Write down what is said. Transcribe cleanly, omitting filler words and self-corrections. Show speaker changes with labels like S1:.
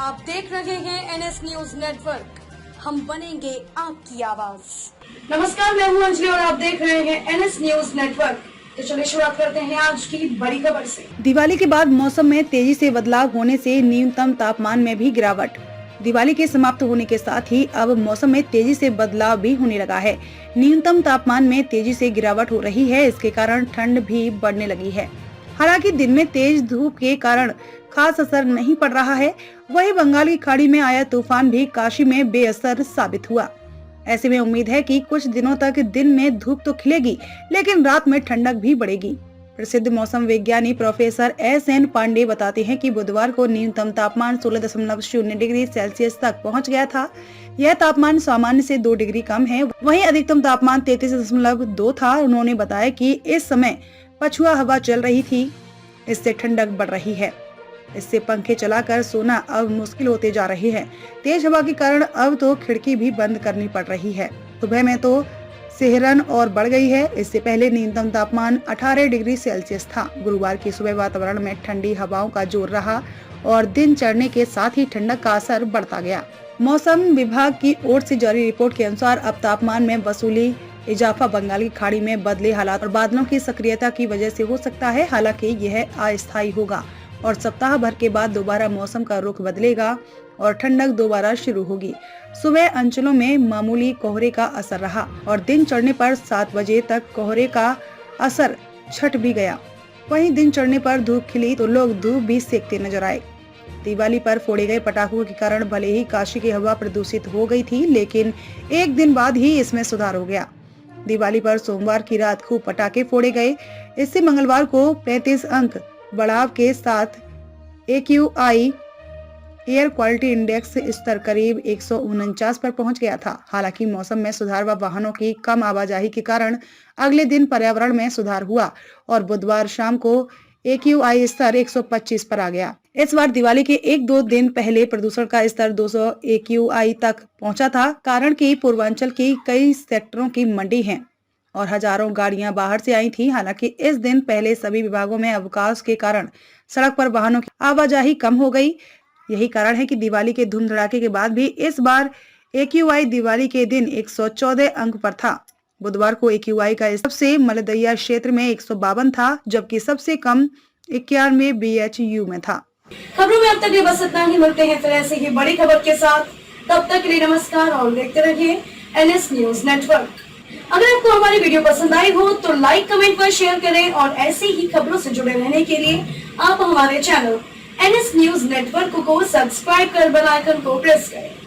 S1: आप देख रहे हैं NS न्यूज नेटवर्क। हम बनेंगे आपकी आवाज। नमस्कार, मैं हूं अंजलि और आप देख रहे हैं NS न्यूज नेटवर्क। तो चलिए शुरुआत करते हैं आज की बड़ी खबर से।
S2: दिवाली के बाद मौसम में तेजी से बदलाव होने से न्यूनतम तापमान में भी गिरावट। दिवाली के समाप्त होने के साथ ही अब मौसम में तेजी से बदलाव भी होने लगा है। न्यूनतम तापमान में तेजी से गिरावट हो रही है। इसके कारण ठंड भी बढ़ने लगी है। हालांकि दिन में तेज धूप के कारण खास असर नहीं पड़ रहा है। वहीं बंगाल की खाड़ी में आया तूफान भी काशी में बेअसर साबित हुआ। ऐसे में उम्मीद है कि कुछ दिनों तक दिन में धूप तो खिलेगी, लेकिन रात में ठंडक भी बढ़ेगी। प्रसिद्ध मौसम विज्ञानी प्रोफेसर SN पांडे बताते हैं कि बुधवार को न्यूनतम तापमान 16.0 डिग्री सेल्सियस तक पहुंच गया था। यह तापमान सामान्य से 2 डिग्री कम है। वहीं अधिकतम तापमान 33.2 था। उन्होंने बताया कि इस समय पछुआ हवा चल रही थी, इससे ठंडक बढ़ रही है। इससे पंखे चलाकर सोना अब मुश्किल होते जा रही है। तेज हवा के कारण अब तो खिड़की भी बंद करनी पड़ रही है। सुबह में तो सिहरन और बढ़ गई है। इससे पहले न्यूनतम तापमान 18 डिग्री सेल्सियस था। गुरुवार की सुबह वातावरण में ठंडी हवाओं का जोर रहा और दिन चढ़ने के साथ ही ठंडक का असर बढ़ता गया। मौसम विभाग की ओर से जारी रिपोर्ट के अनुसार अब तापमान में वसूली इजाफा बंगाल की खाड़ी में बदले हालात और बादलों की सक्रियता की वजह से हो सकता है। हालांकि यह अस्थायी होगा और सप्ताह भर के बाद दोबारा मौसम का रुख बदलेगा और ठंडक दोबारा शुरू होगी। सुबह अंचलों में मामूली कोहरे का असर रहा और दिन चढ़ने पर 7 बजे तक कोहरे का असर छट भी गया। वहीं दिन चढ़ने पर धूप खिली तो लोग धूप भी सेकते नजर आए। दिवाली पर फोड़े गए पटाखों के कारण भले ही काशी की हवा प्रदूषित हो गई थी, लेकिन एक दिन बाद ही इसमें सुधार हो गया। दिवाली पर सोमवार की रात खूब पटाखे फोड़े गए। इससे मंगलवार को 35 अंक बढ़ाव के साथ AQI एयर क्वालिटी इंडेक्स स्तर करीब 149 पर पहुंच गया था। हालांकि मौसम में सुधार व वाहनों की कम आवाजाही के कारण अगले दिन पर्यावरण में सुधार हुआ और बुधवार शाम को AQI स्तर 125 पर आ गया। इस बार दिवाली के 1-2 दिन पहले प्रदूषण का स्तर 200 AQI तक पहुंचा था। कारण कि पूर्वांचल की कई सेक्टरों की मंडी है और हजारों गाड़ियां बाहर से आई थी। हालांकि इस दिन पहले सभी विभागों में अवकाश के कारण सड़क पर वाहनों की आवाजाही कम हो गई। यही कारण है कि दिवाली के धूम धड़ाके के बाद भी इस बार AQI दिवाली के दिन 114 अंक पर था। बुधवार को AQI का सबसे मलदैया क्षेत्र में 152 था, जबकि सबसे कम 91 BHU में था।
S1: खबरों में अब तक ये बस इतना ही। मिलते हैं फिर ऐसे ही बड़ी खबर के साथ। तब तक के लिए नमस्कार और देखते रहिए NS न्यूज नेटवर्क। अगर आपको हमारी वीडियो पसंद आई हो तो लाइक, कमेंट पर शेयर करें और ऐसी ही खबरों से जुड़े रहने के लिए आप हमारे चैनल NS न्यूज नेटवर्क को सब्सक्राइब कर बेल आइकन को प्रेस करें।